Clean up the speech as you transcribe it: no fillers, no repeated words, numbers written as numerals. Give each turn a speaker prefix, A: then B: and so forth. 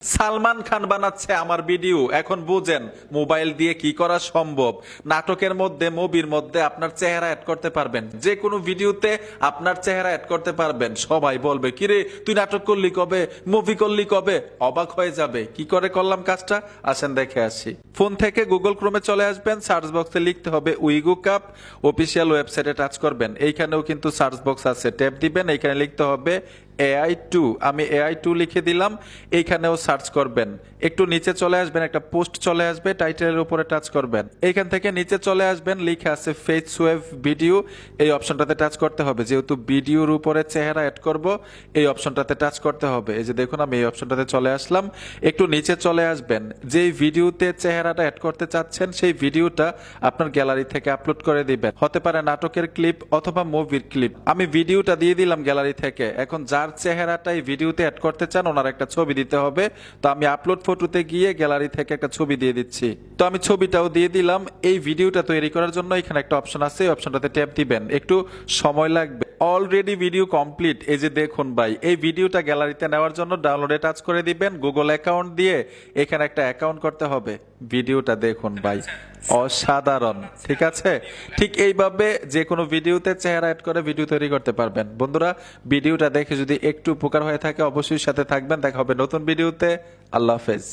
A: সালমান খান বানাচ্ছে আমার ভিডিও। এখন বুঝেন মোবাইল দিয়ে কি করা সম্ভব। নাটকের মধ্যে, মুভির মধ্যে আপনার চেহারা অ্যাড করতে পারবেন, যে কোনো ভিডিওতে আপনার চেহারা অ্যাড করতে পারবেন। সবাই বলবে কিরে তুই নাটক করলি কবে, মুভি করলি কবে, অবাক হয়ে যাবে। কি করে করলাম কাজটা, আসেন দেখে আসি। ফোন থেকে গুগল ক্রোমে চলে আসবেন, সার্চ বক্সে লিখতে হবে উইগো কাপ, অফিসিয়াল ওয়েবসাইটে টাচ করবেন। এইখানেও কিন্তু সার্চ বক্স আছে, ট্যাপ দিবেন, এইখানে লিখতে হবে AI2। আমি AI2 লিখে দিলাম, এইখানেও সার্চ করবেন। একটু নিচে চলে আসবেন, একটা পোস্ট চলে আসবে, টাইটেলের উপরে টাচ করবেন। এইখান থেকে নিচে চলে আসবেন, লিখে আছে ফেস ওয়েভ ভিডিও, এই অপশনটাতে টাচ করতে হবে। যেহেতু ভিডিওর উপরে চেহারা অ্যাড করব, এই অপশনটাতে টাচ করতে হবে। এই যে দেখুন আমি এই অপশনটাতে চলে আসলাম। একটু নিচে চলে আসবেন, যেই ভিডিওতে চেহারাটা অ্যাড করতে চাচ্ছেন সেই ভিডিওটা আপনার গ্যালারি থেকে আপলোড করে দিবেন। হতে পারে নাটকের ক্লিপ অথবা মুভির ক্লিপ। আমি ভিডিওটা দিয়ে দিলাম গ্যালারি থেকে। এখন যার চেহারাটাই ভিডিওতে অ্যাড করতে চান ওনার একটা ছবি দিতে হবে। তো আমি আপলোড ফটোতে গিয়ে গ্যালারি থেকে একটা ছবি দিয়ে দিচ্ছি। তো আমি ছবিটাও দিয়ে দিলাম। এই ভিডিওটা তৈরি করার জন্য এখানে একটা অপশন আছে, এই অপশনটাতে ট্যাপ দিবেন, একটু সময় লাগবে। Already video complete. এই যে দেখুন ভাই, এই ভিডিওটা গ্যালারিতে নেওয়ার জন্য ডাউনলোডে টাচ করে দিবেন, গুগল অ্যাকাউন্ট দিয়ে এখানে একটা অ্যাকাউন্ট করতে হবে। ভিডিওটা দেখুন ভাই, অসাধারণ। ঠিক আছে, ঠিক এইভাবে যে কোনো ভিডিওতে চেহারা অ্যাড করে ভিডিও তৈরি করতে পারবেন। বন্ধুরা, ভিডিওটা দেখে যদি একটু উপকার হয়ে থাকে অবশ্যই সাথে থাকবেন। দেখা হবে নতুন ভিডিওতে। আল্লাহ হাফেজ।